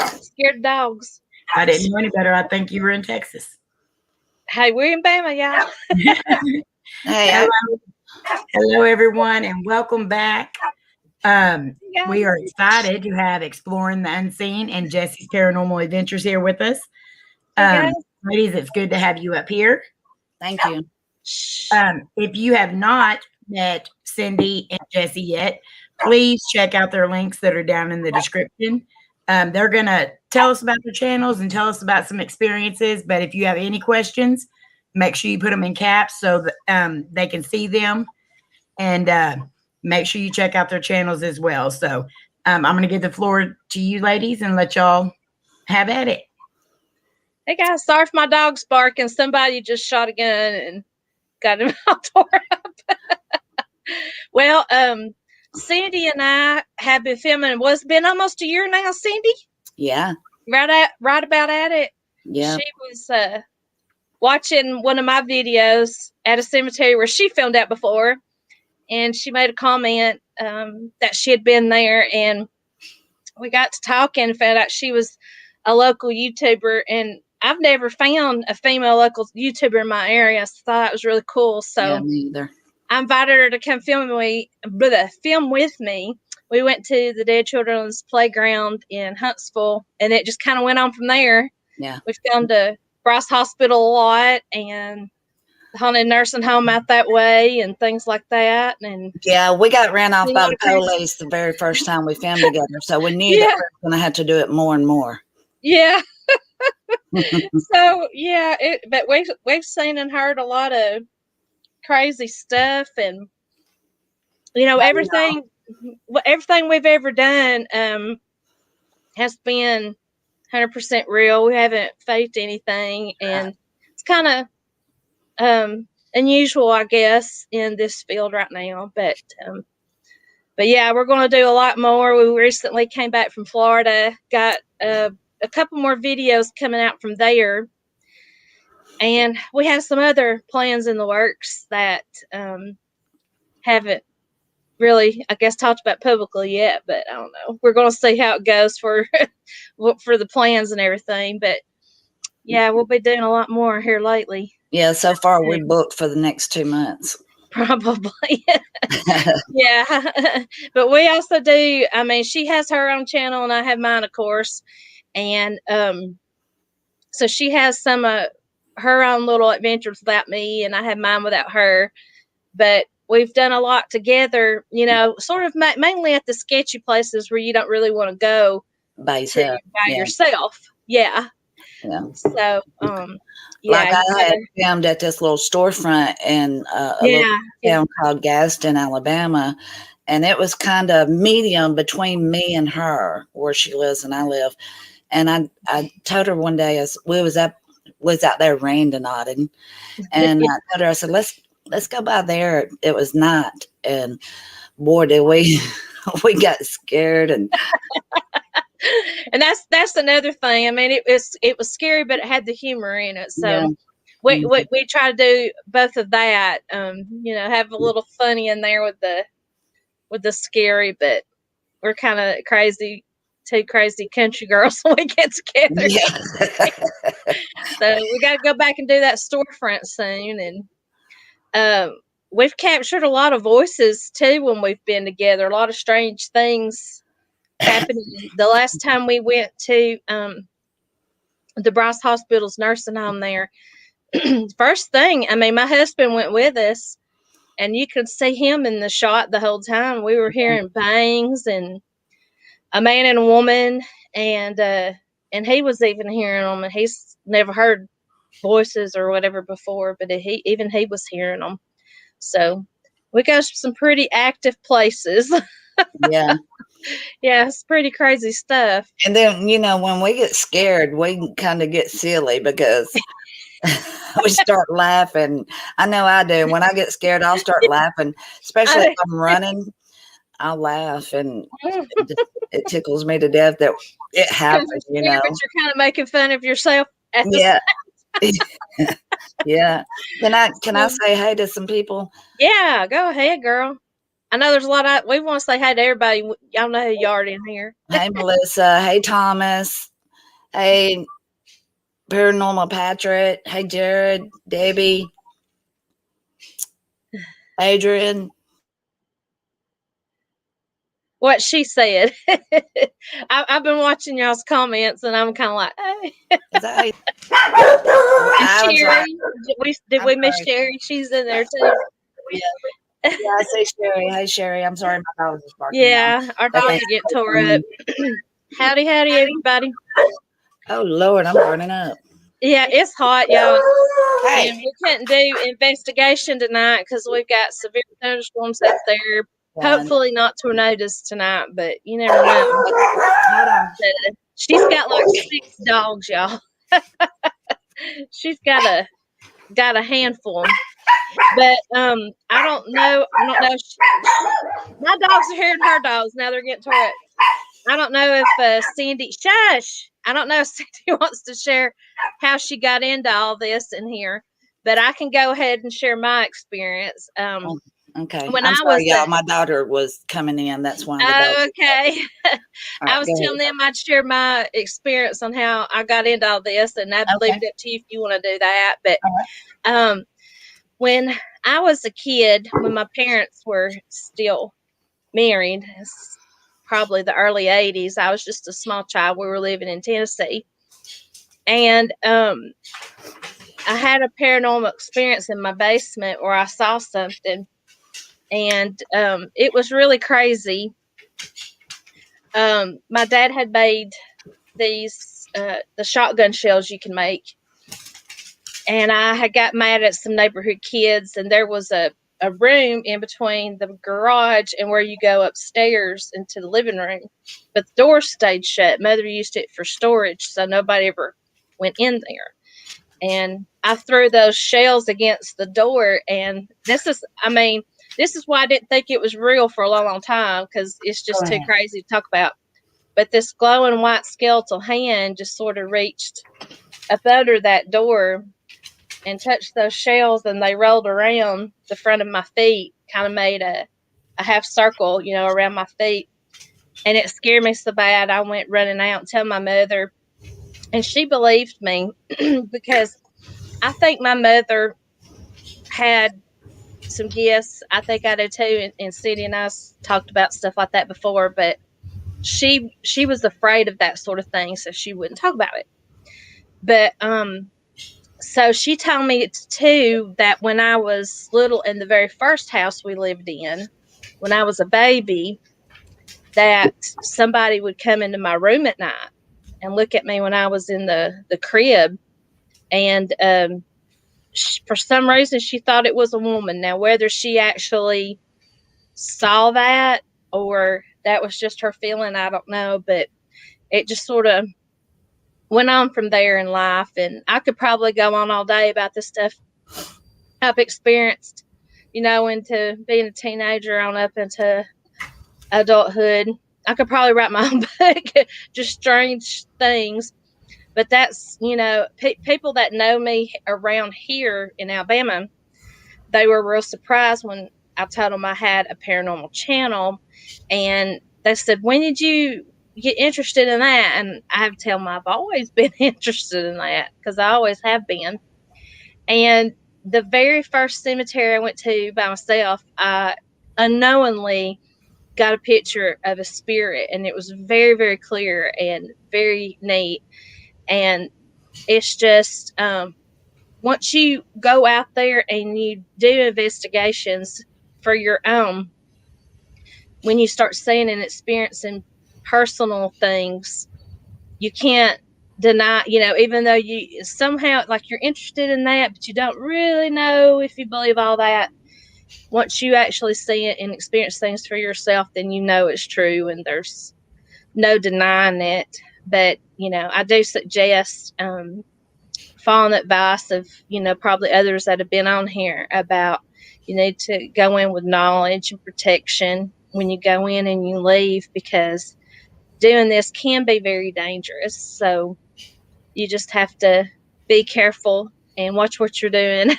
Scared dogs. I didn't know any better. I think you were in Texas. Hey, we're in Bama, y'all. Hey, Hello, everyone, and welcome back. We are excited to have Exploring the Unseen and Jessie's Paranormal Adventures here with us. Ladies, it's good to have you up here. Thank you. If you have not met Cindy and Jessie yet, please check out their links that are down in the description. They're going to tell us about their channels and tell us about some experiences. But if you have any questions, make sure you put them in caps so that they can see them. And make sure you check out their channels as well. So I'm going to give the floor to you ladies and let y'all have at it. Hey guys, sorry for my dog's barking. Somebody just shot a gun and got him all tore up. Well, Cindy and I have been filming. It's been almost a year now, Cindy? Yeah. Right about at it. Yeah. She was watching one of my videos at a cemetery where she filmed at before. And she made a comment that she had been there. And we got to talking and found out she was a local YouTuber. And I've never found a female local YouTuber in my area. So I thought it was really cool. So yeah, me either. I invited her to come film with me. We went to the Dead Children's Playground in Huntsville, and it just kind of went on from there. Yeah. We filmed a Bryce Hospital a lot and the haunted nursing home out that way and things like that. And yeah, we got ran off by the police the very first time we filmed together. So we knew that we were going to have to do it more and more. Yeah. So yeah, but we've seen and heard a lot of crazy stuff, and everything we've ever done has been 100% real. We haven't faked anything, and it's kind of unusual, I guess, in this field right now. But yeah, we're going to do a lot more. We recently came back from Florida, got a couple more videos coming out from there. And we have some other plans in the works that haven't really, I guess, talked about publicly yet. But I don't know. We're going to see how it goes for the plans and everything. But yeah, we'll be doing a lot more here lately. Yeah, so far we're booked for the next 2 months. Probably. Yeah. But we also do, I mean, she has her own channel and I have mine, of course. And so she has some her own little adventures without me, and I have mine without her. But we've done a lot together, sort of mainly at the sketchy places where you don't really want to go by yourself. Yeah. Yeah. So, like I had filmed at this little storefront in a little town called Gadsden, Alabama, and it was kind of medium between me and her, where she lives and I live. And I told her one day, we was out there randonauting, and I told her, I said, let's go by there. It was night, and boy, did we got scared. And and that's another thing. I mean, it was scary, but it had the humor in it. So we try to do both of that. Have a little funny in there with the scary, but we're kind of two crazy country girls when we get together. Yeah. So we got to go back and do that storefront soon. And we've captured a lot of voices too when we've been together. A lot of strange things happening. The last time we went to the Bryce Hospital's nursing home there, first thing, I mean, my husband went with us, and you could see him in the shot the whole time. We were hearing bangs and a man and a woman, and he was even hearing them, and he's never heard voices or whatever before, but he was hearing them. So we go to some pretty active places. Yeah. Yeah, it's pretty crazy stuff. And then, when we get scared, we kind of get silly because we start laughing. I know I do. When I get scared, I'll start laughing, especially if I'm running. I'll laugh, and it tickles me to death that it happened, But you're kind of making fun of yourself. Yeah. Yeah. Can I say hey to some people? Yeah, go ahead, girl. I know there's a lot we want to say hey to everybody. Y'all know who you are in here. Hey, Melissa. Hey, Thomas. Hey, Paranormal Patrick. Hey, Jared, Debbie, Adrian. What she said. I've been watching y'all's comments, and I'm kind of like, hey. Is that Sherry, did we miss Sherry? She's in there too. Yeah, I say Sherry. Hey, Sherry. I'm sorry, my dog is barking. Yeah, our dogs are getting tore up. Howdy, everybody. Oh, Lord, I'm burning up. Yeah, it's hot, y'all. Hey. And we couldn't do investigation tonight because we've got severe thunderstorms up there. Hopefully not tornadoes tonight, but you never know. Hold on. She's got like 6 dogs, y'all. She's got a handful. But I don't know. My dogs are hearing her dogs. Now they're getting tore up. I don't know if Cindy, shush. I don't know if Cindy wants to share how she got into all this in here, but I can go ahead and share my experience. Okay. When I'm sorry, y'all. My daughter was coming in. That's why. Okay. Right, I was telling them I'd share my experience on how I got into all this, and I'd leave it up to you if you want to do that. But when I was a kid, when my parents were still married, probably the early 80s, I was just a small child. We were living in Tennessee. And I had a paranormal experience in my basement where I saw something. And it was really crazy. My dad had made these, the shotgun shells you can make. And I had got mad at some neighborhood kids, and there was a room in between the garage and where you go upstairs into the living room. But the door stayed shut. Mother used it for storage, so nobody ever went in there. And I threw those shells against the door, and this is why I didn't think it was real for a long, long time, because it's just too crazy to talk about. But this glowing white skeletal hand just sort of reached up under that door and touched those shells, and they rolled around the front of my feet, kind of made a half circle, around my feet. And it scared me so bad, I went running out and told my mother, and she believed me because I think my mother had some gifts. I think I do too. And Cindy and I talked about stuff like that before, but she was afraid of that sort of thing, so she wouldn't talk about it. But so she told me too that when I was little, in the very first house we lived in, when I was a baby, that somebody would come into my room at night and look at me when I was in the crib. And for some reason, she thought it was a woman. Now, whether she actually saw that or that was just her feeling, I don't know. But it just sort of went on from there in life. And I could probably go on all day about the stuff I've experienced, into being a teenager on up into adulthood. I could probably write my own book, just strange things. But that's, people that know me around here in Alabama, they were real surprised when I told them I had a paranormal channel. And they said, when did you get interested in that? And I have to tell them I've always been interested in that, because I always have been. And the very first cemetery I went to by myself, I unknowingly got a picture of a spirit, and it was very, very clear and very neat. And it's just, once you go out there and you do investigations for your own, when you start seeing and experiencing personal things, you can't deny, even though you somehow, like, you're interested in that, but you don't really know if you believe all that. Once you actually see it and experience things for yourself, then it's true, and there's no denying it. But I do suggest following the advice of probably others that have been on here about, you need to go in with knowledge and protection when you go in and you leave, because doing this can be very dangerous. So you just have to be careful and watch what you're doing.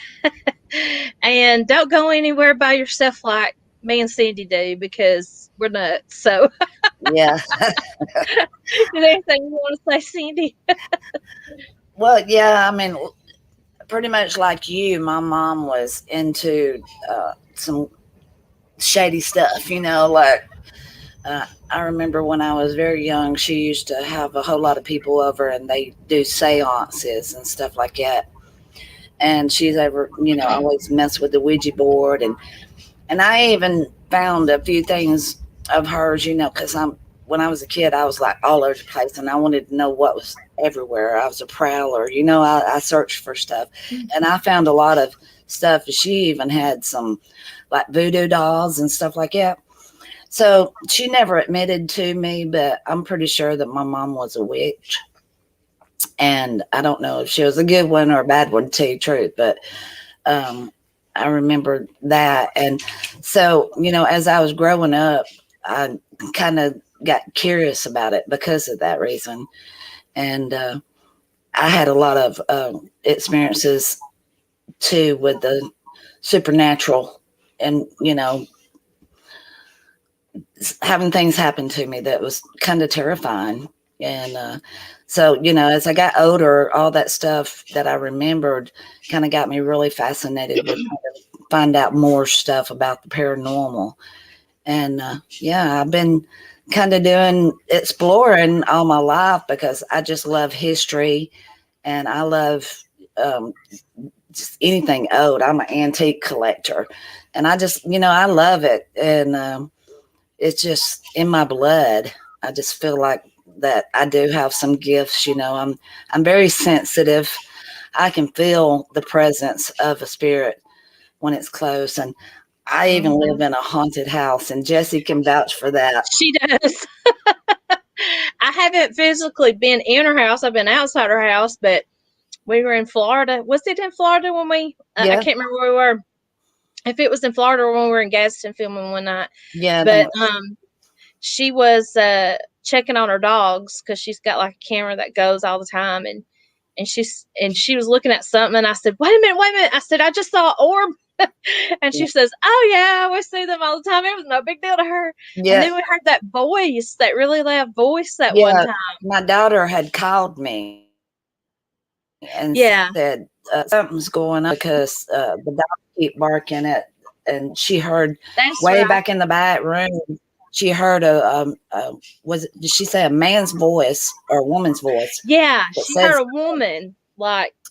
And don't go anywhere by yourself like me and Cindy do, because we're nuts. So Yeah. Is there anything you want to say, Cindy? Well, yeah, I mean, pretty much like you, my mom was into some shady stuff, like I remember when I was very young, she used to have a whole lot of people over and they do seances and stuff like that. And she's ever, always messed with the Ouija board. And I even found a few things of hers, because when I was a kid, I was like all over the place and I wanted to know what was everywhere. I was a prowler, I searched for stuff and I found a lot of stuff. She even had some like voodoo dolls and stuff like that. So she never admitted to me, but I'm pretty sure that my mom was a witch. And I don't know if she was a good one or a bad one, to tell you the truth, but I remember that. And so, as I was growing up, I kind of got curious about it because of that reason. And I had a lot of experiences too with the supernatural and, having things happen to me that was kind of terrifying. And so, as I got older, all that stuff that I remembered kind of got me really fascinated with trying to find out more stuff about the paranormal. And yeah, I've been kind of doing exploring all my life because I just love history and I love just anything old. I'm an antique collector and I just, I love it. And it's just in my blood. I just feel like that I do have some gifts, I'm very sensitive. I can feel the presence of a spirit when it's close. And I even live in a haunted house and Jessie can vouch for that. She does. I haven't physically been in her house. I've been outside her house, but we were in Florida. Was it in Florida when we, Yeah. I can't remember where we were. If it was in Florida or when we were in Gadsden filming one night. Yeah. But she was checking on her dogs because she's got like a camera that goes all the time. And she was looking at something and I said, wait a minute. I said, I just saw an orb. And she says, oh yeah, we see them all the time. It was no big deal to her. Yeah. And then we heard that voice, that really loud voice that one time. My daughter had called me and said something's going on because the dog keep barking at, and she heard back in the back room. She heard did she say a man's voice or a woman's voice? Yeah, she heard a woman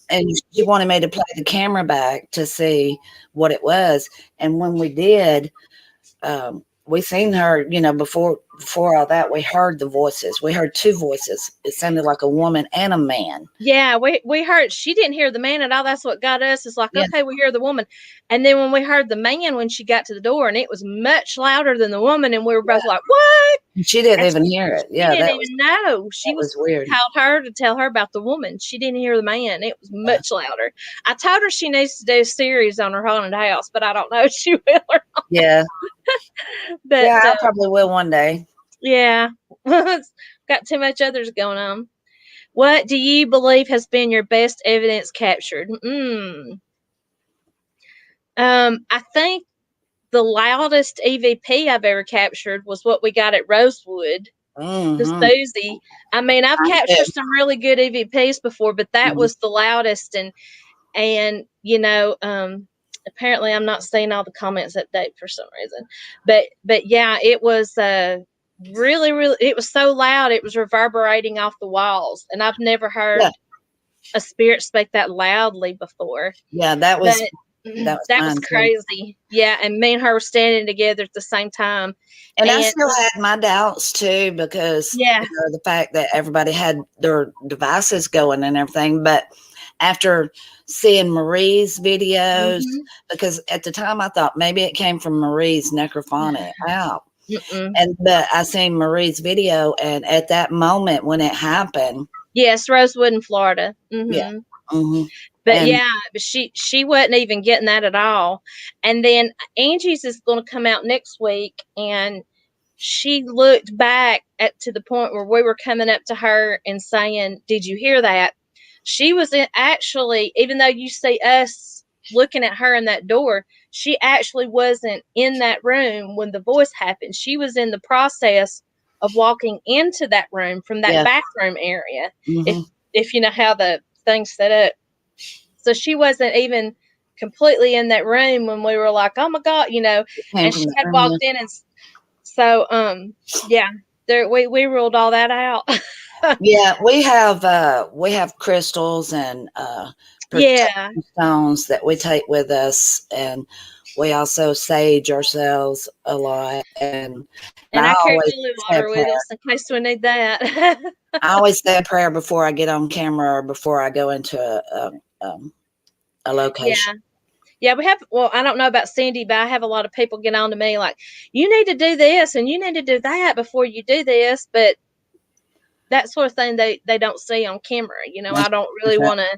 and she wanted me to play the camera back to see what it was. And when we did, we seen her, before all that, we heard the voices. We heard two voices. It sounded like a woman and a man. Yeah, we heard, she didn't hear the man at all. That's what got us. It's like, okay, we hear the woman. And then when we heard the man, when she got to the door, and it was much louder than the woman, and we were both like, what? She didn't even hear it. Yeah, she didn't even know. She was weird. Called her to tell her about the woman. She didn't hear the man. It was much louder. I told her she needs to do a series on her haunted house, but I don't know if she will or not. Yeah. But yeah, I probably will one day. Yeah. Got too much others going on. What do you believe has been your best evidence captured? I think the loudest EVP I've ever captured was what we got at Rosewood. The Susie. I mean, I've captured some really good EVPs before, but that was the loudest. And apparently I'm not seeing all the comments update for some reason. But yeah, it was really, really, it was so loud, it was reverberating off the walls. And I've never heard a spirit speak that loudly before. Yeah, that was crazy. Yeah, and me and her were standing together at the same time. And I still had my doubts too, because the fact that everybody had their devices going and everything. But after seeing Marie's videos, because at the time I thought maybe it came from Marie's necrophonic out. But I seen Marie's video, and at that moment when it happened, yes, Rosewood in Florida. But but she wasn't even getting that at all. And then Angie's is going to come out next week, and she looked back to the point where we were coming up to her and saying, "Did you hear that?" She was actually, even though you see us looking at her in that door, she actually wasn't in that room when the voice happened. She was in the process of walking into that room from that bathroom area. If you know how the thing's set up. So she wasn't even completely in that room when we were like, oh my God, you know, and she had walked in. And so, we ruled all that out. Yeah, we have crystals and protection stones that we take with us, and we also sage ourselves a lot. And I carry always holy water with us in case we need that. I always say a prayer before I get on camera or before I go into a location. Yeah, we have. Well, I don't know about Cindy, but I have a lot of people get on to me like, you need to do this and you need to do that before you do this. But that sort of thing they don't see on camera. You know, I don't really want to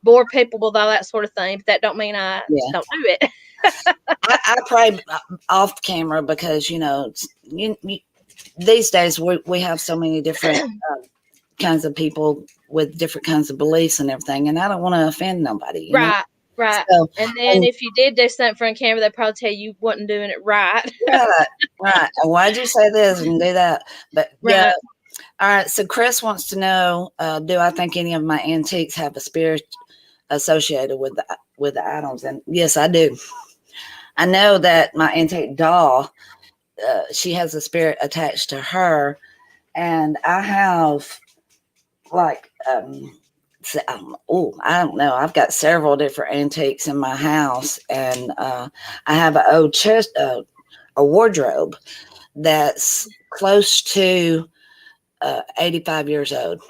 bore people with all that sort of thing, but that don't mean I don't do it. I pray off camera because, you know, these days we have so many different kinds of people with different kinds of beliefs and everything, and I don't want to offend nobody. You know? Right. So, and then if you did do something on camera, they'd probably tell you wasn't doing it right. Right. Why'd you say this and do that? But yeah. All right. So Chris wants to know, do I think any of my antiques have a spirit associated with the items? And yes, I do. I know that my antique doll, she has a spirit attached to her, and I have like I don't know. I've got several different antiques in my house, and I have an old chest, a wardrobe that's close to 85 years old,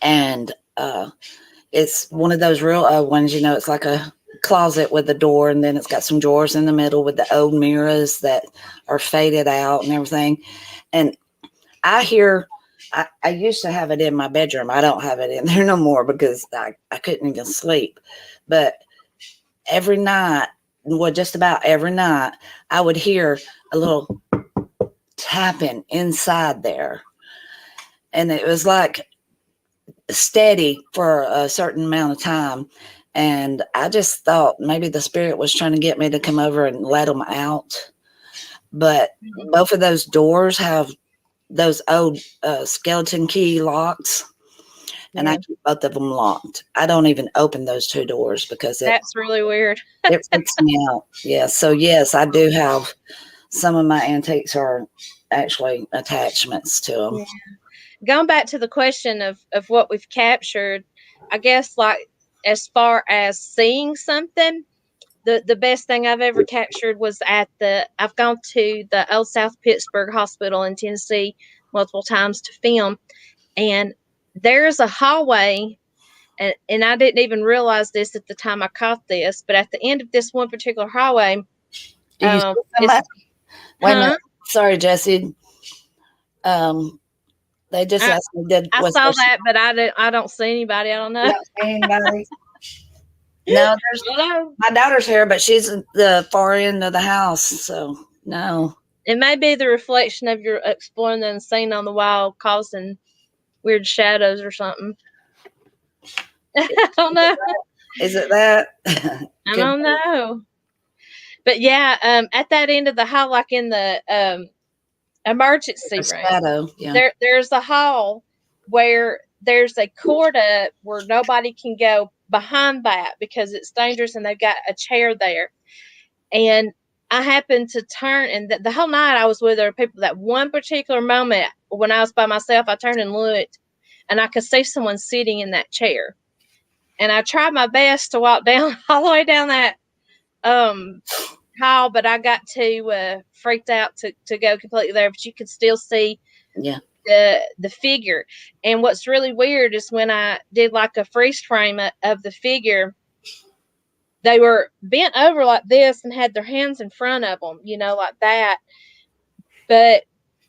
and it's one of those real old ones. You know, it's like a closet with a door, and then it's got some drawers in the middle with the old mirrors that are faded out and everything. And I used to have it in my bedroom. I don't have it in there no more because I couldn't even sleep. But every night, well, just about every night, I would hear a little tapping inside there. And it was like steady for a certain amount of time. And I just thought maybe the spirit was trying to get me to come over and let them out. But both of those doors have those old skeleton key locks, and I keep both of them locked. I don't even open those two doors because that's really weird. It freaks me out. Yeah. So yes, I do have some of my antiques are actually attachments to them. Yeah. Going back to the question of what we've captured, I guess like as far as seeing something, the best thing I've ever captured was I've gone to the Old South Pittsburgh Hospital in Tennessee multiple times to film, and there's a hallway, and I didn't even realize this at the time I caught this, but at the end of this one particular hallway, wait a minute. Sorry, Jessie. They just asked me. I saw that, but I don't see anybody. I don't know. You don't see anybody? No, my daughter's here, but she's at the far end of the house, so no. It may be the reflection of your exploring the unseen on the wall causing weird shadows or something. I don't know. Is it that? I don't know. But yeah, at that end of the hall, like in the emergency room, there's a hall where there's a cord up where nobody can go behind that because it's dangerous, and they've got a chair there. And I happened to turn, and the whole night I was with other people. That one particular moment when I was by myself, I turned and looked, and I could see someone sitting in that chair. And I tried my best to walk down all the way down that hall, but I got too freaked out to go completely there. But you could still see the figure. And what's really weird is when I did like a freeze frame of the figure, they were bent over like this and had their hands in front of them, you know, like that. But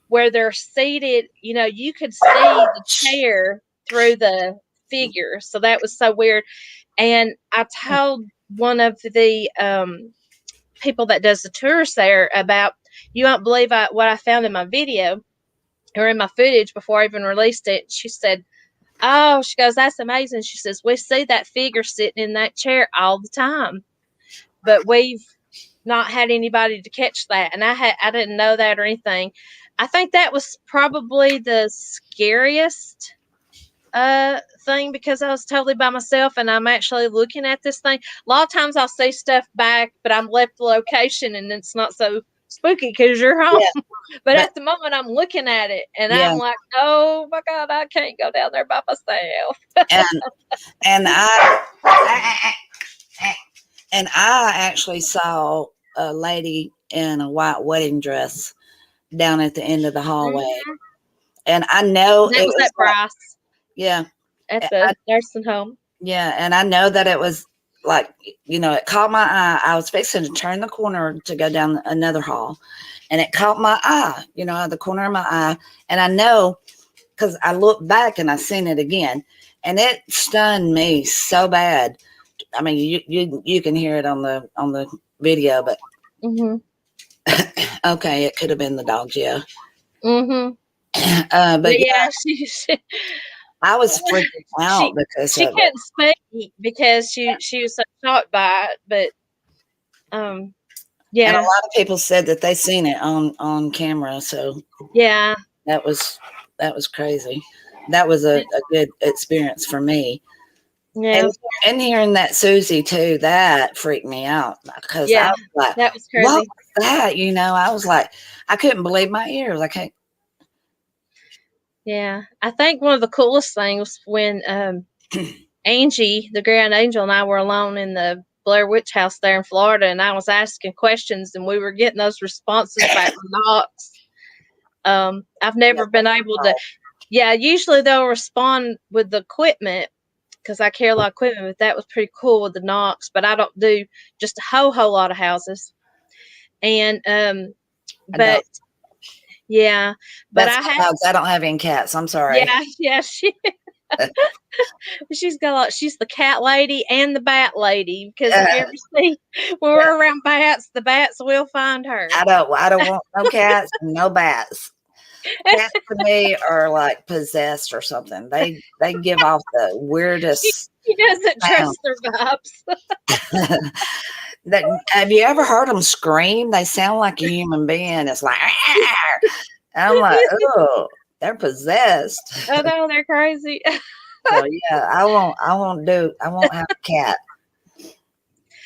where they're seated, you know, you could see the chair through the figure. So that was so weird. And I told one of the people that does the tours there about, you won't believe what I found in my video or in my footage before I even released it. She said, oh, she goes, that's amazing. She says, we see that figure sitting in that chair all the time, but we've not had anybody to catch that. And I didn't know that or anything, I think that was probably the scariest thing, because I was totally by myself and I'm actually looking at this thing. A lot of times I'll see stuff back, but I'm left the location and it's not so spooky because you're home. Yeah, but at the moment I'm looking at it and yeah. I'm like, oh my God, I can't go down there by myself. and I actually saw a lady in a white wedding dress down at the end of the hallway. Mhm. And I know That it was was at Bryce yeah, at the nursing home. yeah, and I know that it was like, it caught my eye. I was fixing to turn the corner to go down another hall, and it caught my eye, the corner of my eye. And I know because I looked back and I seen it again, and it stunned me so bad. I mean, you can hear it on the video, but Mhm. okay, it could have been the dogs, yeah. Mhm. But yeah, I was freaking out because she of couldn't speak because she was so shocked by it. But And yeah, a lot of people said that they seen it on camera. So yeah, that was crazy. That was a good experience for me. yeah, And hearing that Susie too, that freaked me out because I yeah. was like, That was what crazy. was that? I was like, I couldn't believe my ears. I can't. Yeah, I think one of the coolest things when Angie, the grand angel, and I were alone in the Blair Witch House there in Florida, and I was asking questions, and we were getting those responses back from knocks. I've never been able to. Yeah, usually they'll respond with the equipment because I carry a lot of equipment, but that was pretty cool with the knocks. But I don't do just a whole lot of houses, and but yeah, but That's I my have. dogs. I don't have any cats. I'm sorry. Yeah, she's the cat lady and the bat lady, because if you ever see when we're around bats, the bats will find her. I don't want no cats and no bats. Cats to me are like possessed or something. They give off the weirdest. She doesn't trust their vibes. Have you ever heard them scream? They sound like a human being. It's like, I'm like, oh, they're possessed. Oh no, they're crazy. So yeah, I won't have a cat.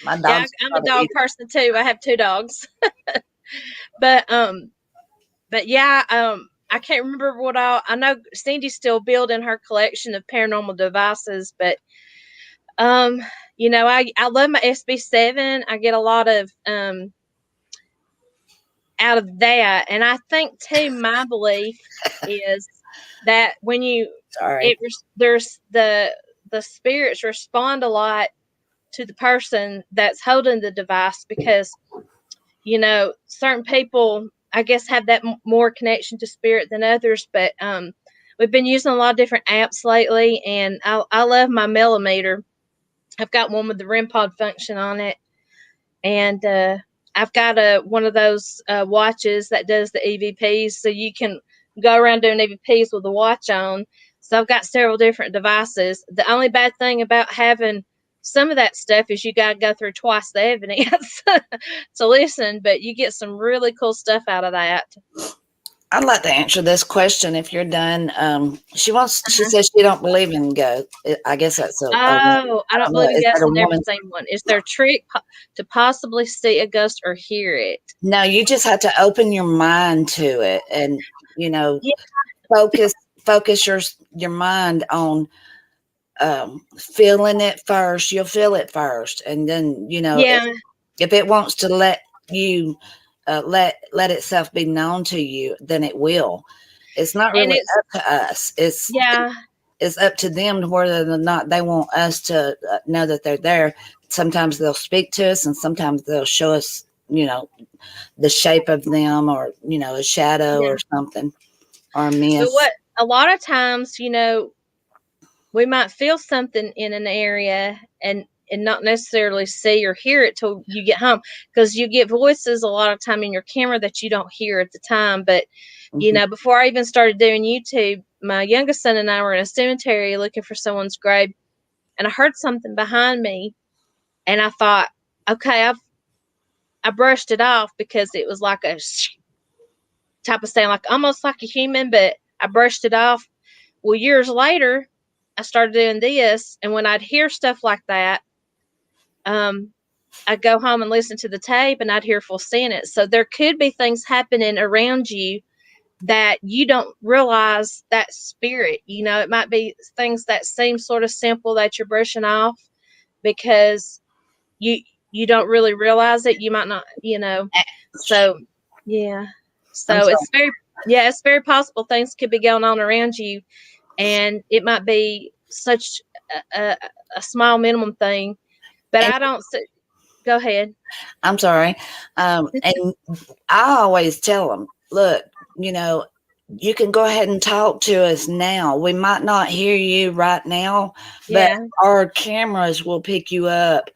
My dog. Yeah, I'm a dog person too. I have 2 dogs. but yeah, I can't remember what I know Cindy's still building her collection of paranormal devices, but I love my SB7. I get a lot of out of that, and I think too, my belief is that when there's the spirits respond a lot to the person that's holding the device, because certain people, I guess, have that more connection to spirit than others. But we've been using a lot of different apps lately, and I love my millimeter. I've got one with the REM pod function on it, and I've got one of those watches that does the EVPs, so you can go around doing EVPs with the watch on. So I've got several different devices. The only bad thing about having some of that stuff is you got to go through twice the evidence to listen, but you get some really cool stuff out of that. I'd like to answer this question if you're done. She says she don't believe in ghosts. I guess that's I don't believe in ghosts. I've never seen one. Is there a trick to possibly see a ghost or hear it? No, you just have to open your mind to it, and focus your mind on feeling it first. You'll feel it first, and then if it wants to let you let itself be known to you, then it will. It's not really up to us. It's up to them whether or not they want us to know that they're there. Sometimes they'll speak to us, and sometimes they'll show us, the shape of them, or a shadow or something, or a mist. But a lot of times, we might feel something in an area and not necessarily see or hear it till you get home, because you get voices a lot of time in your camera that you don't hear at the time. But before I even started doing YouTube, my youngest son and I were in a cemetery looking for someone's grave, and I heard something behind me, and I thought, okay, I brushed it off because it was like a type of sound, like almost like a human, but I brushed it off. Well, years later, I started doing this, and when I'd hear stuff like that, I'd go home and listen to the tape, and I'd hear full sentence. So there could be things happening around you that you don't realize that spirit. You know, it might be things that seem sort of simple that you're brushing off because you don't really realize it. You might not, you know. So yeah. So it's very possible things could be going on around you, and it might be such a small minimum thing. But I don't see. Go ahead. I'm sorry. And I always tell them, look, you know, you can go ahead and talk to us now. We might not hear you right now, but our cameras will pick you up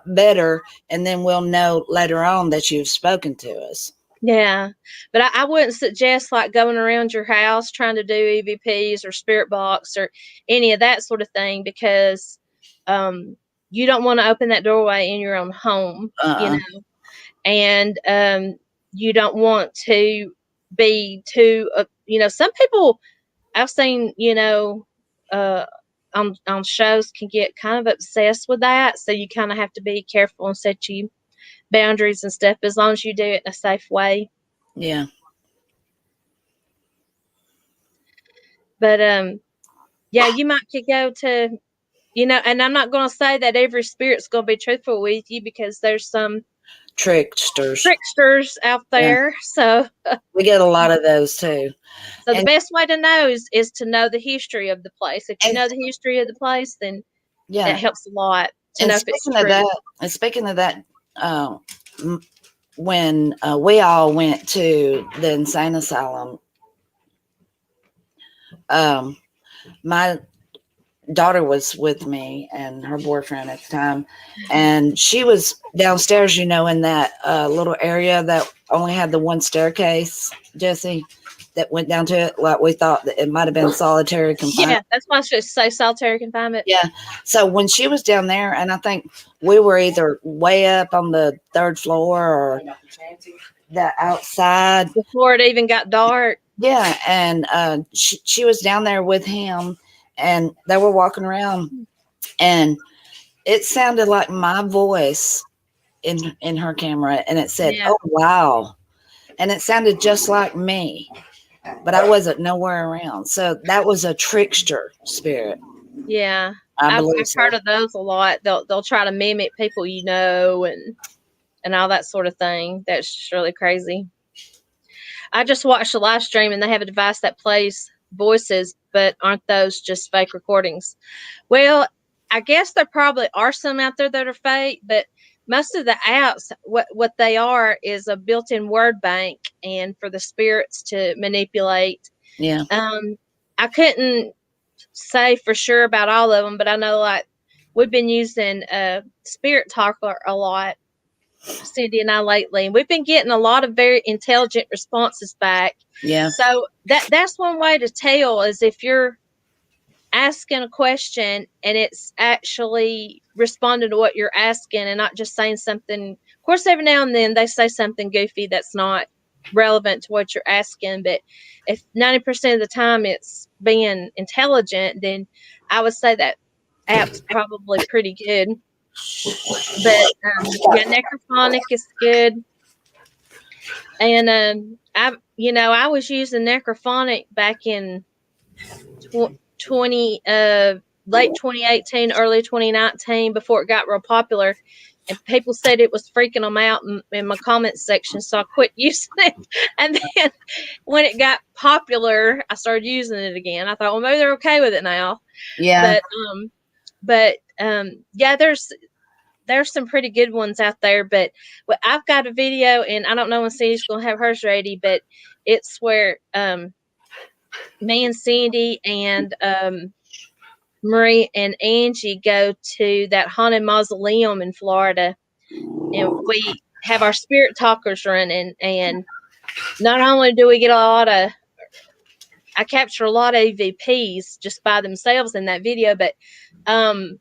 better, and then we'll know later on that you've spoken to us. Yeah, but I wouldn't suggest like going around your house trying to do EVPs or spirit box or any of that sort of thing, because you don't want to open that doorway in your own home, you know, and you don't want to be too, you know, some people I've seen, you know, on shows can get kind of obsessed with that, so you kind of have to be careful and set you boundaries and stuff, as long as you do it in a safe way. Yeah. But yeah, you might could go to, you know, and I'm not going to say that every spirit's going to be truthful with you, because there's some tricksters out there. So we get a lot of those too. So the best way to know is to know the history of the place. If you know the history of the place, then that helps a lot to know if it's true. And speaking of that, when we all went to the insane asylum, my daughter was with me and her boyfriend at the time, and she was downstairs, you know, in that little area that only had the one staircase, Jessie, that went down to it. Like, we thought that it might have been solitary confinement. Yeah, that's why I should say solitary confinement. Yeah. So when she was down there, and I think we were either way up on the third floor or the outside before it even got dark. Yeah, and she was down there with him, and they were walking around, and it sounded like my voice in her camera, and it said, "Oh wow," and it sounded just like me, but I wasn't nowhere around. So that was a trickster spirit. Yeah, I've heard of those a lot. They'll try to mimic people, you know, and all that sort of thing. That's just really crazy. I just watched a live stream, and they have a device that plays voices, but aren't those just fake recordings? Well, I guess there probably are some out there that are fake, but most of the apps, what they are is a built-in word bank, and for the spirits to manipulate. Yeah. I couldn't say for sure about all of them, but I know, like, we've been using Spirit Talker a lot, Cindy and I, lately, and we've been getting a lot of very intelligent responses back. Yeah. So that's one way to tell, is if you're asking a question and it's actually responding to what you're asking and not just saying something. Of course, every now and then they say something goofy that's not relevant to what you're asking, but if 90% of the time it's being intelligent, then I would say that app's probably pretty good. But yeah, necrophonic is good. And I was using necrophonic back in late 2018, early 2019, before it got real popular, and people said it was freaking them out in my comments section, so I quit using it. And then when it got popular, I started using it again. I thought, well, maybe they're okay with it now. Yeah. But yeah, there's some pretty good ones out there. But I've got a video, and I don't know when Cindy's gonna have hers ready, but it's where me and Cindy and Marie and Angie go to that haunted mausoleum in Florida, and we have our spirit talkers running, and not only do we get I capture a lot of EVPs just by themselves in that video, but the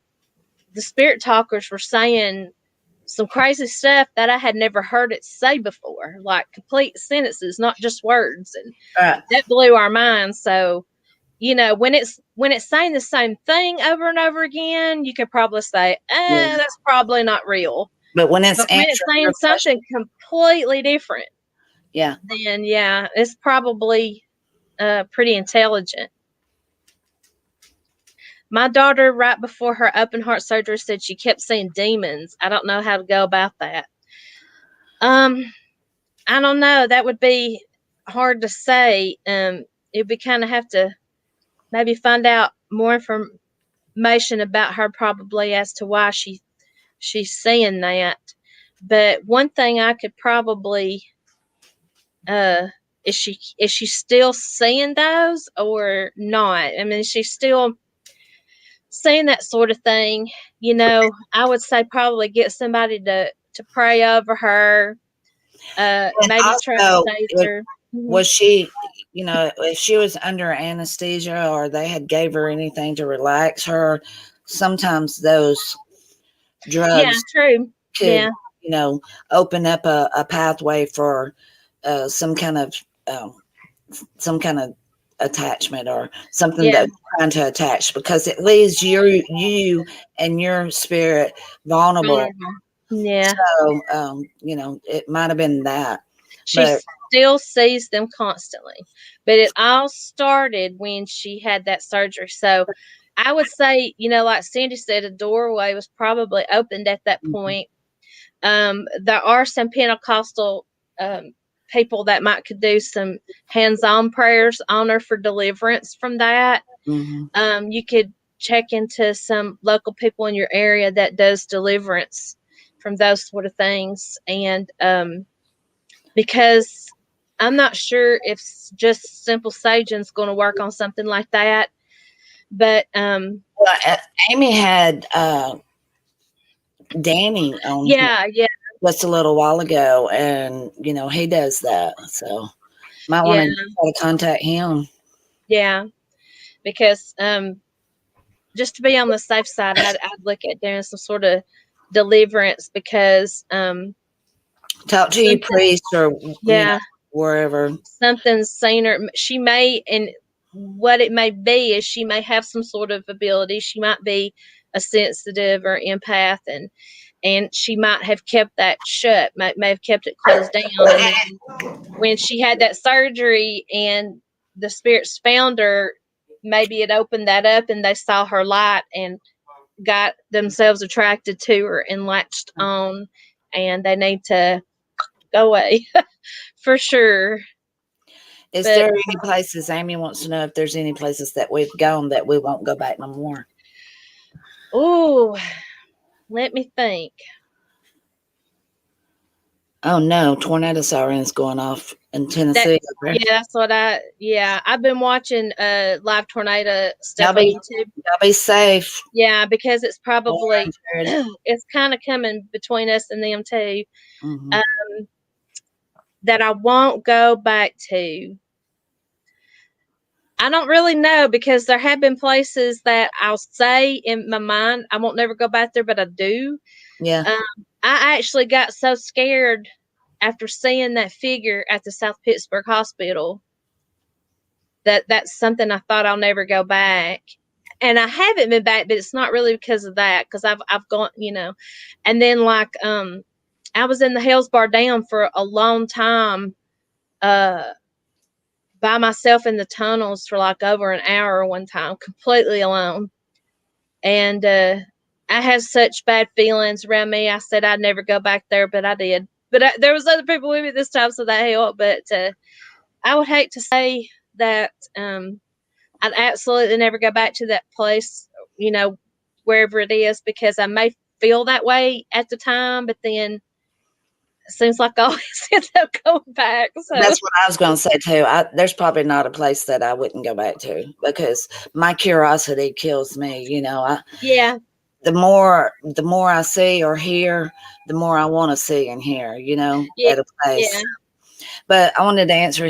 spirit talkers were saying some crazy stuff that I had never heard it say before, like complete sentences, not just words. And that blew our minds. So, you know, when it's saying the same thing over and over again, you could probably say, that's probably not real. But when it's saying something completely different, then it's probably pretty intelligent. My daughter, right before her open heart surgery, said she kept seeing demons. I don't know how to go about that. I don't know. That would be hard to say. It'd be kind of have to maybe find out more information about her, probably, as to why she's seeing that. But one thing I could probably is she still seeing those or not? I mean, she's still seeing that sort of thing. You know, I would say probably get somebody to pray over her. Maybe also, try to save her. Was she, you know, if she was under anesthesia or they had gave her anything to relax her, sometimes those drugs true. could, you know, open up a pathway for some kind of attachment or something that's trying to attach, because it leaves you and your spirit vulnerable. Yeah. So, you know, it might have been that. She still sees them constantly, but it all started when she had that surgery. So I would say, you know, like Cindy said, a doorway was probably opened at that point. There are some Pentecostal people that could do some hands-on prayers on her for deliverance from that. You could check into some local people in your area that does deliverance from those sort of things. And because I'm not sure if just simple saging's going to work on something like that. But Amy had Danny on just a little while ago, and you know, he does that, so might want to try to contact him. Yeah, because just to be on the safe side, I'd look at doing some sort of deliverance, because talk to your priest or you know, wherever. Something's seen her. She may, and what it may be is she may have some sort of ability. She might be a sensitive or empath, and she might have kept that shut, may have kept it closed down. And then when she had that surgery and the spirits found her, maybe it opened that up and they saw her light and got themselves attracted to her and latched on, and they need to go away for sure. Is there any places, Amy wants to know if there's any places that we've gone that we won't go back no more? Oh, let me think. Oh no, tornado sirens going off in Tennessee. That's what I've been watching live tornado stuff on YouTube. Y'all be safe. Yeah, because it's probably it's kind of coming between us and them too. That I won't go back to. I don't really know, because there have been places that I'll say in my mind I won't never go back there, but I do. Yeah. I actually got so scared after seeing that figure at the South Pittsburgh Hospital that's something I thought I'll never go back. And I haven't been back, but it's not really because of that, because I've gone, you know. And then like I was in the Hell's Bar Dam for a long time by myself in the tunnels for like over an hour one time, completely alone. And I had such bad feelings around me. I said I'd never go back there, but I did. But there was other people with me this time, so that helped. But I would hate to say that I'd absolutely never go back to that place, you know, wherever it is, because I may feel that way at the time, but then it seems like I always end up going back. So that's what I was going to say too. There's probably not a place that I wouldn't go back to, because my curiosity kills me. You know, the more I see or hear, the more I want to see and hear. You know, at a place. Yeah. But I wanted to answer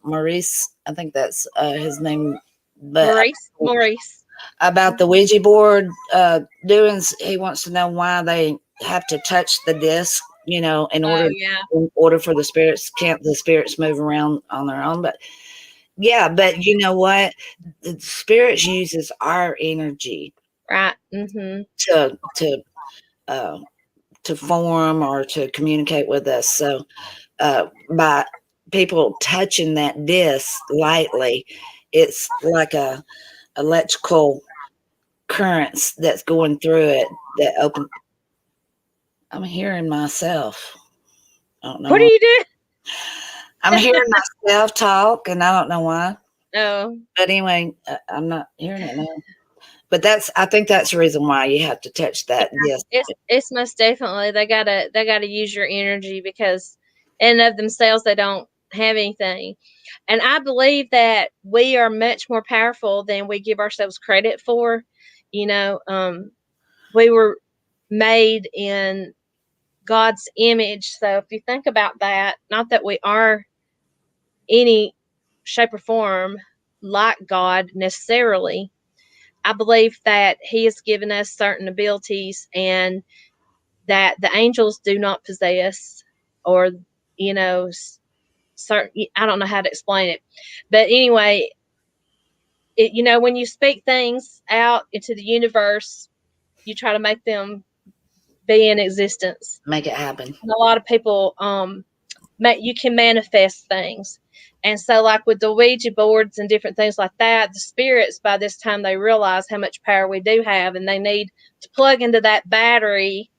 Maurice. I think that's his name. But Maurice. About the Ouija board doings, he wants to know why they have to touch the disc, in Oh, yeah. order for the spirits. Can't the spirits move around on their own? But yeah, but you know what? The spirits uses our energy Right. Mm-hmm. Uh, to form or to communicate with us. So by people touching that disc lightly, it's like a electrical currents that's going through it that open. I'm hearing myself. I don't know What are why. you doing? I'm hearing myself talk, and I don't know why. Oh. But anyway, I'm not hearing it now. But I think that's the reason why you have to touch that disc. It's most definitely they gotta use your energy, because in of themselves they don't have anything. And I believe that we are much more powerful than we give ourselves credit for. We were made in God's image. So if you think about that, not that we are any shape or form like God necessarily, I believe that He has given us certain abilities, and that the angels do not possess, or certain, I don't know how to explain it, but anyway, when you speak things out into the universe, you try to make them be in existence. Make it happen. And a lot of people you can manifest things. And so, like with the Ouija boards and different things like that, the spirits, by this time, they realize how much power we do have, and they need to plug into that battery.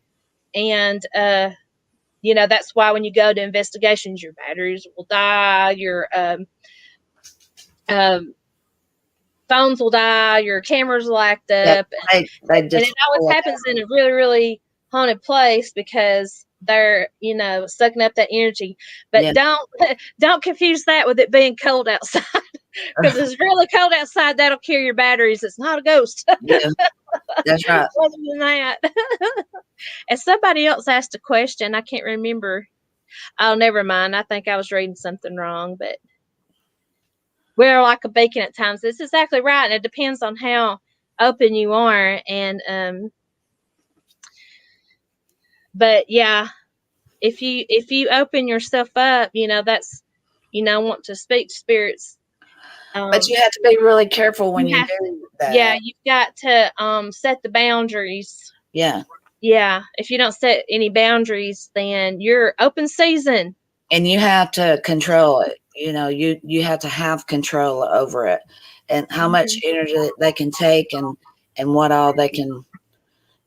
And that's why when you go to investigations, your batteries will die, your phones will die, your cameras will act up. They And just it always happens in a really, really haunted place, because they're, sucking up that energy. But yeah. don't confuse that with it being cold outside. Because it's really cold outside, that'll kill your batteries. It's not a ghost. Yeah, that's right. Other than that. And somebody else asked a question. I can't remember. Oh, never mind. I think I was reading something wrong, but we're like a beacon at times. This is exactly right. And it depends on how open you are. And, but yeah, if you open yourself up, that's, want to speak to spirits. But you have to be really careful when you do that. Yeah, you've got to set the boundaries. Yeah. Yeah. If you don't set any boundaries, then you're open season. And you have to control it. You have to have control over it, and how much energy they can take, and what all they can,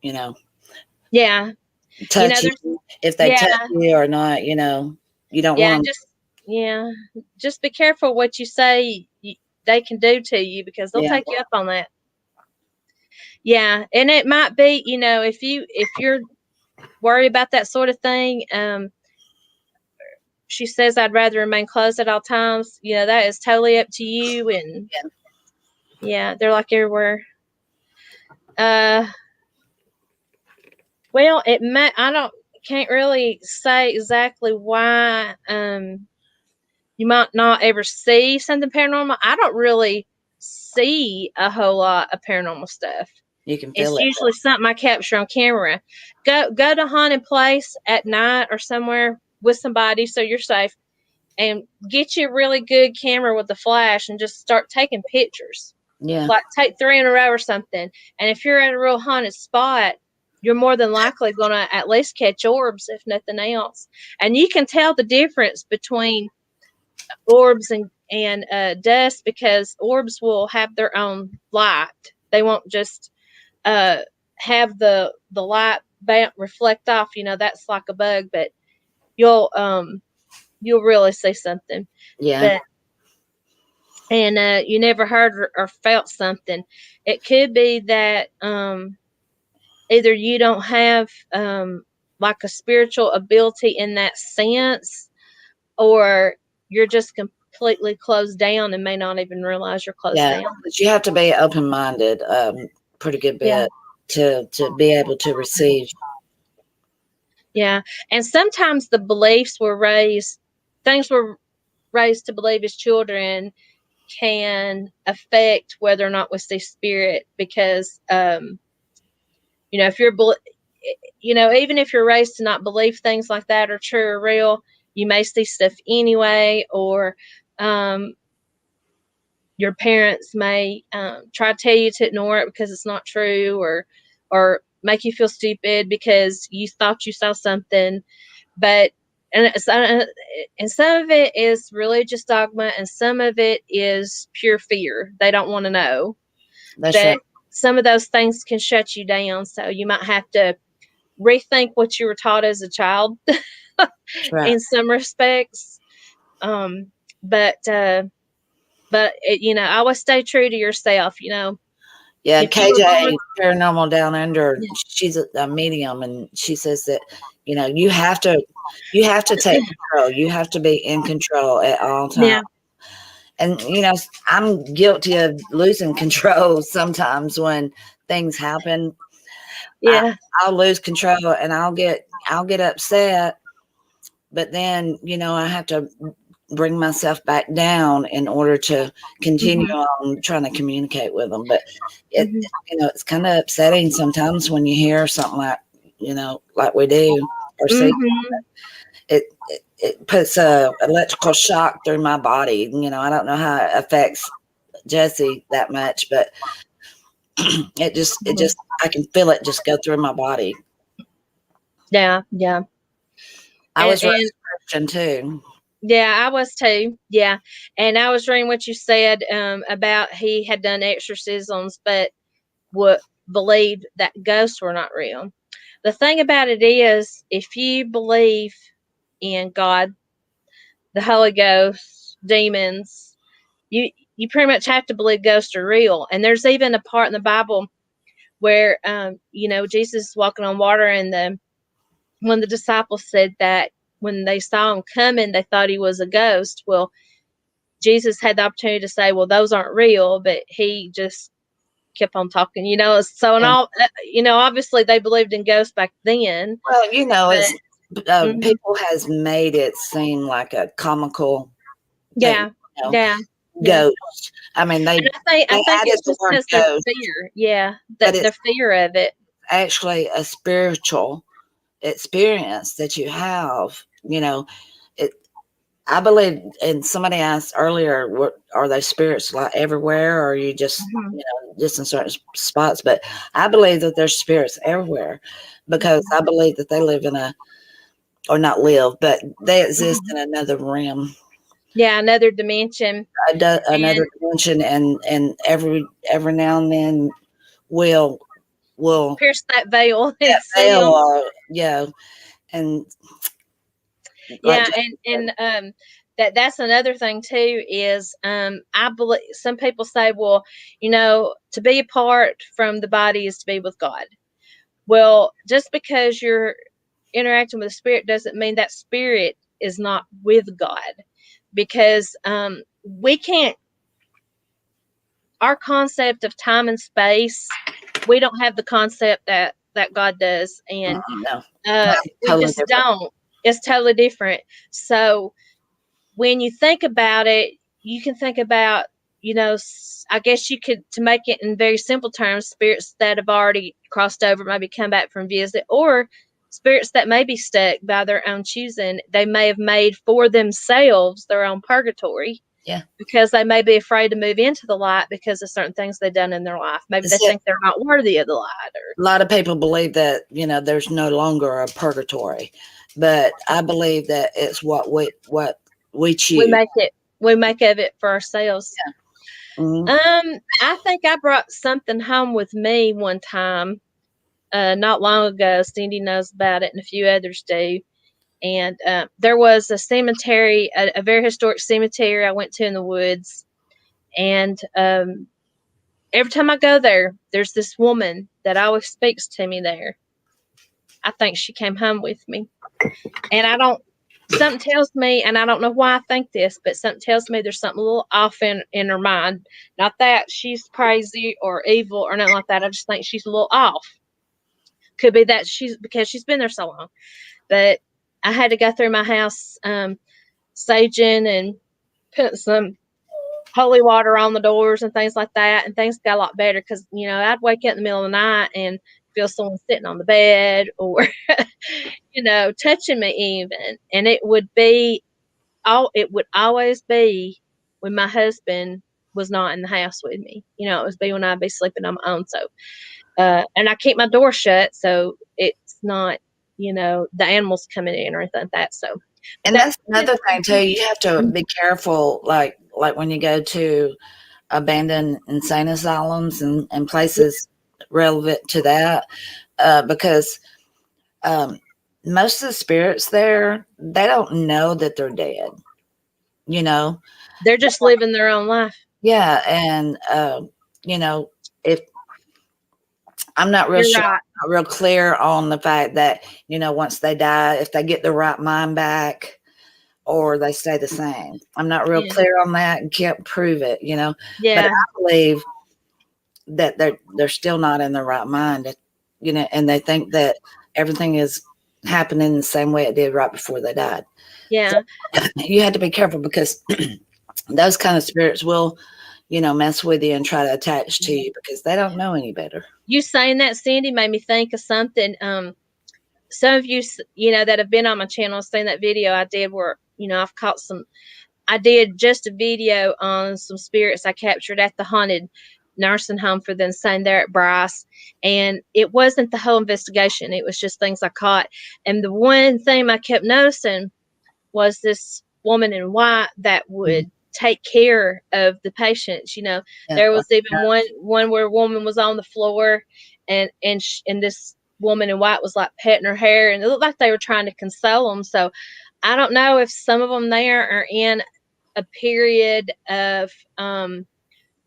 yeah, touch you, if they touch you or not. You don't want them. Just be careful what you say they can do to you, because they'll take you up on that. Yeah, and it might be, if you're worried about that sort of thing. She says, I'd rather remain closed at all times. That is totally up to you. And yeah, they're like everywhere. Well, can't really say exactly why you might not ever see something paranormal. I don't really see a whole lot of paranormal stuff. You can feel it's usually something I capture on camera. Go to a haunted place at night or somewhere with somebody, so you're safe, and get you a really good camera with the flash and just start taking pictures. Yeah. Like take 3 in a row or something. And if you're at a real haunted spot, you're more than likely going to at least catch orbs, if nothing else. And you can tell the difference between orbs and dust, because orbs will have their own light. They won't just have the light reflect off. That's like a bug, but you'll really see something. Yeah. And you never heard or felt something. It could be that either you don't have like a spiritual ability in that sense, or you're just completely closed down and may not even realize you're closed down. But you have to be open-minded, pretty good bit to be able to receive. Yeah, and sometimes the beliefs things were raised to believe as children can affect whether or not we see spirit, because if even if you're raised to not believe things like that are true or real, you may see stuff anyway, or your parents may try to tell you to ignore it because it's not true, or make you feel stupid because you thought you saw something. But and some of it is religious dogma, and some of it is pure fear. They don't want to know. That's right. Some of those things can shut you down, so you might have to rethink what you were taught as a child. Right. In some respects. But always stay true to yourself. Yeah, if you were KJ born, Paranormal Down Under, yeah, she's a medium, and she says that you have to take control. You have to be in control at all times. And I'm guilty of losing control sometimes when things happen. yeah, I'll lose control and I'll get upset, but then I have to bring myself back down in order to continue on trying to communicate with them. But it's kind of upsetting sometimes when you hear something like we do, or see it puts a electrical shock through my body. I don't know how it affects Jessie that much, but it just I can feel it just go through my body. yeah. I was raised Christian too. Yeah, I was too. Yeah. And I was reading what you said about he had done exorcisms, but what believed that ghosts were not real. The thing about it is, if you believe in God, the Holy Ghost, demons, you pretty much have to believe ghosts are real. And there's even a part in the Bible where Jesus is walking on water, and one of the disciples said that when they saw him coming, they thought he was a ghost. Well, Jesus had the opportunity to say, well, those aren't real, but he just kept on talking, so, and all, obviously they believed in ghosts back then. Well, it's people has made it seem like a comical thing, ghosts. I mean, I think it's just because the fear, the fear of it. Actually a spiritual experience that you have. I believe, and somebody asked earlier, are they spirits like everywhere, or are you just just in certain spots? But I believe that there's spirits everywhere, because I believe that they live in or not live, but they exist in another realm. Yeah, another dimension. Another dimension, and every now and then will pierce that veil. And that's another thing too, is I believe some people say, well, to be apart from the body is to be with God. Well, just because you're interacting with a spirit doesn't mean that spirit is not with God, because we can't, our concept of time and space, we don't have the concept that God does, and we just don't. It's totally different. So when you think about it, you can think about, I guess you could, to make it in very simple terms, spirits that have already crossed over, maybe come back from visit, or spirits that may be stuck by their own choosing. They may have made for themselves their own purgatory. Yeah. Because they may be afraid to move into the light because of certain things they've done in their life. Maybe they think they're not worthy of the light. A lot of people believe that, there's no longer a purgatory, but I believe that it's what we choose. We make of it for ourselves. Yeah. I think I brought something home with me one time, not long ago. Cindy knows about it, and a few others do. And there was a cemetery, a very historic cemetery I went to in the woods. And every time I go there, there's this woman that always speaks to me there. I think she came home with me. And something tells me, and I don't know why I think this, but something tells me there's something a little off in her mind. Not that she's crazy or evil or nothing like that. I just think she's a little off. Could be that because she's been there so long. But I had to go through my house saging and put some holy water on the doors and things like that, and things got a lot better, because I'd wake up in the middle of the night and feel someone sitting on the bed or, touching me even. And it would always be when my husband was not in the house with me. It would be when I'd be sleeping on my own. So, and I keep my door shut, so it's not, the animals coming in or anything like that. So, and that's another thing too. You have to be careful, like when you go to abandoned insane asylums and places relevant to that, because most of the spirits there, they don't know that they're dead. They're just living their own life. Yeah, and if I'm not real sure, right. I'm not real clear on the fact that once they die, if they get their right mind back or they stay the same. I'm not real clear on that and can't prove it. Yeah. But I believe that they're still not in the right mind, and they think that everything is happening the same way it did right before they died. Yeah. So you have to be careful because those kind of spirits will, mess with you and try to attach to you because they don't know any better. You saying that, Cindy, made me think of something. Some of you, that have been on my channel, seen that video I did where, I've caught I did just a video on some spirits I captured at the haunted nursing home for the insane there at Bryce. And it wasn't the whole investigation. It was just things I caught. And the one thing I kept noticing was this woman in white that would take care of the patients. There was even one where a woman was on the floor and this woman in white was like petting her hair, and it looked like they were trying to console them. So I don't know if some of them there are in a period of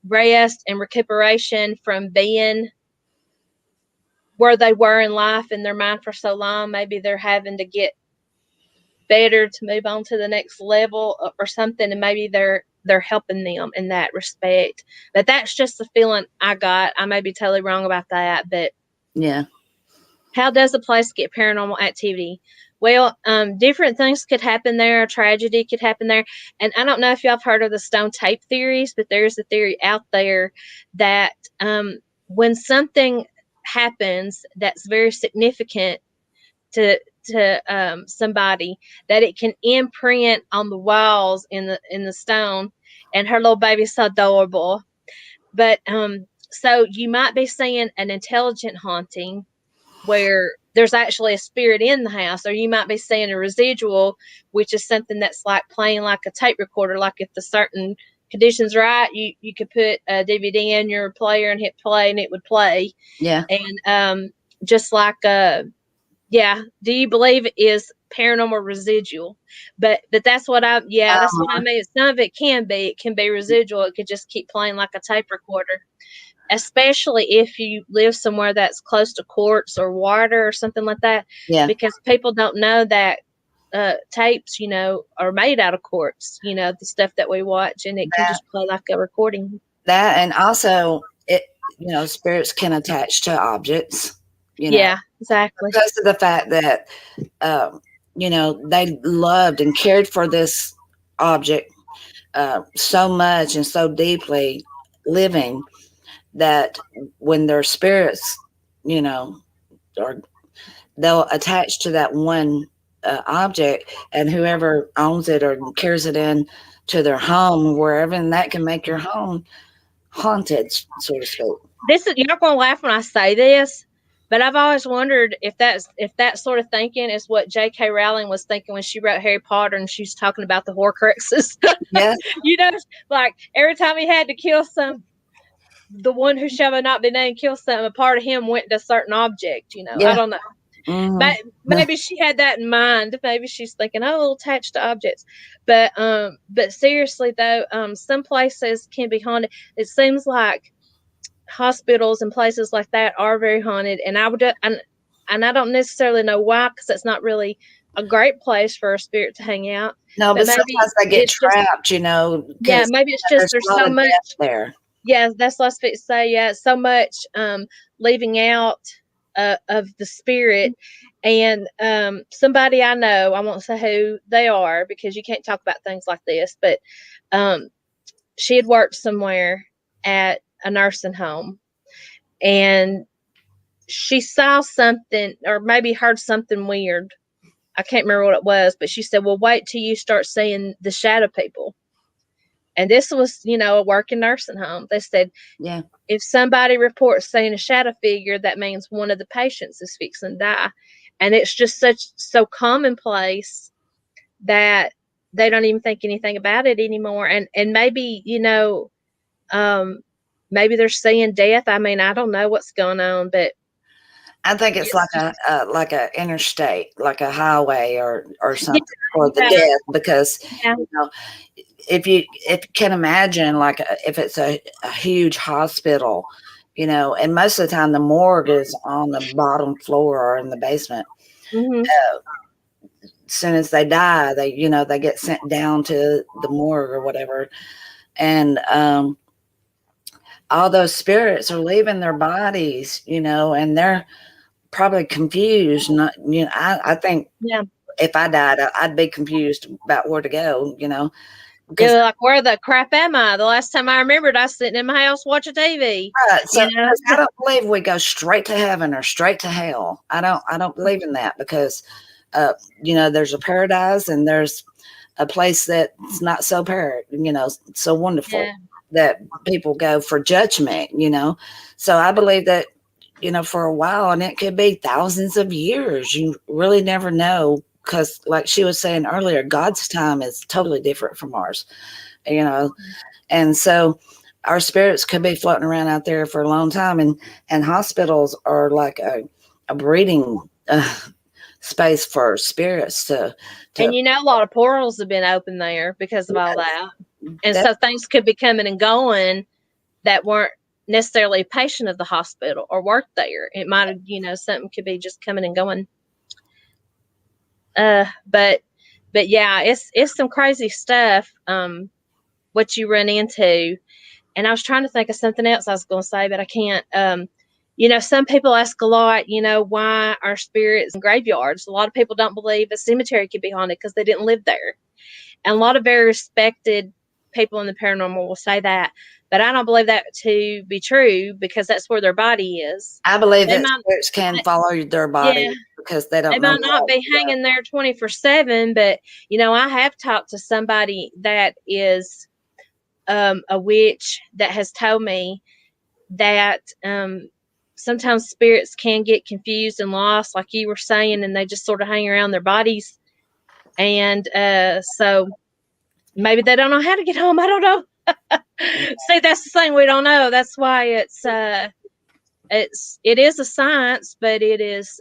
rest and recuperation from being where they were in life in their mind for so long. Maybe they're having to get better to move on to the next level or something, and maybe they're helping them in that respect. But that's just the feeling I got. I may be totally wrong about that, but yeah. How does a place get paranormal activity? Well, different things could happen there. A tragedy could happen there. And I don't know if y'all have heard of the stone tape theories, but there's a theory out there that when something happens that's very significant to somebody, that it can imprint on the walls in the stone. And her little baby's so adorable. But so you might be seeing an intelligent haunting where there's actually a spirit in the house, or you might be seeing a residual, which is something that's like playing like a tape recorder. Like if the certain conditions right, you could put a DVD in your player and hit play and it would play. Yeah. And just like do you believe it is paranormal residual? But that's what that's what I mean. Some of it can be residual. It could just keep playing like a tape recorder. Especially if you live somewhere that's close to quartz or water or something like that. Yeah. Because people don't know that tapes, are made out of quartz, the stuff that we watch, and it can just play like a recording. That, and also spirits can attach to objects. Yeah, exactly. Because of the fact that, they loved and cared for this object so much and so deeply living, that when their spirits, or they'll attach to that one object, and whoever owns it or carries it in to their home, wherever, and that can make your home haunted, so to speak. You're not going to laugh when I say this, but I've always wondered if that sort of thinking is what J.K. Rowling was thinking when she wrote Harry Potter and she's talking about the Horcruxes. Yeah. Like every time he had to kill the one who shall not be named kill something, a part of him went to a certain object. Yeah. I don't know. Mm-hmm. But maybe she had that in mind. Maybe she's thinking, it'll attach to objects. But seriously though, some places can be haunted. It seems like hospitals and places like that are very haunted, and I don't necessarily know why, because it's not really a great place for a spirit to hang out. No, but sometimes they get trapped, Yeah, maybe it's just there's so much there. Yeah, that's what I was going to say. Yeah, so much leaving out of the spirit. And somebody I know, I won't say who they are because you can't talk about things like this, but she had worked somewhere at a nursing home, and she saw something or maybe heard something weird. I can't remember what it was, but she said, well, wait till you start seeing the shadow people. And this was, a working nursing home. They said, if somebody reports seeing a shadow figure, that means one of the patients is fixing to die. And it's just so commonplace that they don't even think anything about it anymore. And maybe, maybe they're seeing death. I mean, I don't know what's going on, but I think it's like a interstate, like a highway or something for the death, because if you can imagine, like if it's a huge hospital, and most of the time the morgue is on the bottom floor or in the basement. Mm-hmm. As soon as they die, they get sent down to the morgue or whatever, and all those spirits are leaving their bodies, and they're probably confused. I think if I died, I'd be confused about where to go, like, where the crap am I? The last time I remembered, I was sitting in my house watching TV. Right. So I don't believe we go straight to heaven or straight to hell. I don't believe in that, because there's a paradise and there's a place that's not so so wonderful that people go for judgment, So I believe that, for a while, and it could be thousands of years, you really never know, because like she was saying earlier, God's time is totally different from ours, and so our spirits could be floating around out there for a long time, and hospitals are like a breeding space for spirits to and a lot of portals have been open there because of all that, and so things could be coming and going that weren't necessarily a patient of the hospital or worked there. It might have, something could be just coming and going. But yeah, it's some crazy stuff, what you run into. And I was trying to think of something else I was going to say, but I can't. Some people ask a lot, why are spirits in graveyards? A lot of people don't believe a cemetery could be haunted because they didn't live there. And a lot of very respected people in the paranormal will say that, but I don't believe that to be true, because that's where their body is. I believe that spirits can follow their body because they don't. They might not be hanging there 24/7, but I have talked to somebody that is a witch that has told me that sometimes spirits can get confused and lost, like you were saying, and they just sort of hang around their bodies, and so maybe they don't know how to get home. I don't know. See, that's the thing, we don't know. That's why it is a science, but it is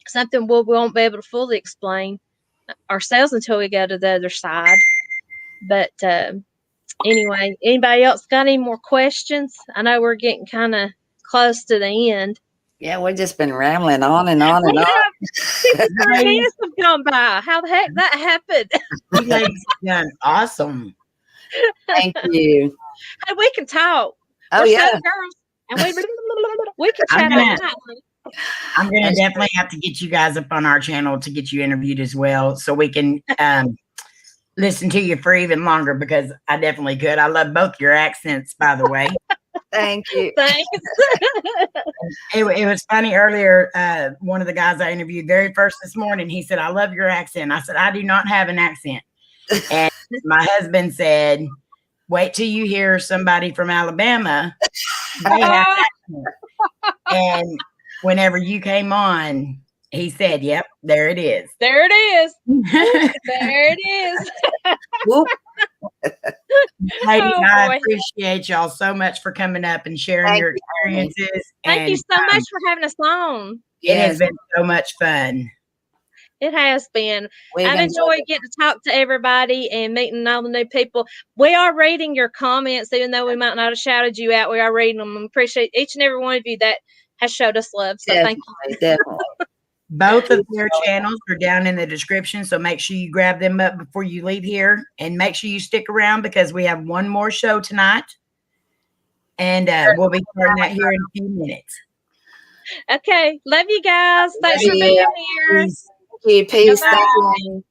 something we won't be able to fully explain ourselves until we go to the other side. But anyway, anybody else got any more questions? I know we're getting kind of close to the end. Yeah, we've just been rambling on and on and on. 6 years have gone by. How the heck that happened? You guys have done awesome. Thank you. Hey, we can talk. Oh, we're yeah. girls, and we can chat. I'm gonna definitely have to get you guys up on our channel to get you interviewed as well, so we can listen to you for even longer, because I definitely could. I love both your accents, by the way. Thank you. Thanks. It was funny earlier. One of the guys I interviewed very first this morning, he said, "I love your accent." I said, "I do not have an accent." And my husband said, "Wait till you hear somebody from Alabama. They have an accent." And whenever you came on, he said, "Yep, there it is. There it is. There it is." Ladies, I appreciate y'all so much for coming up and sharing your experiences. Thank you so much for having us on. It has been so much fun. It has been. I've enjoyed getting to talk to everybody and meeting all the new people. We are reading your comments, even though we might not have shouted you out. We are reading them. We appreciate each and every one of you that has showed us love. So thank you. Definitely. Both of their channels are down in the description, so make sure you grab them up before you leave here, and make sure you stick around because we have one more show tonight, and we'll be starting that here in a few minutes. Okay, love you guys. Thanks for being here. Peace. Thank you.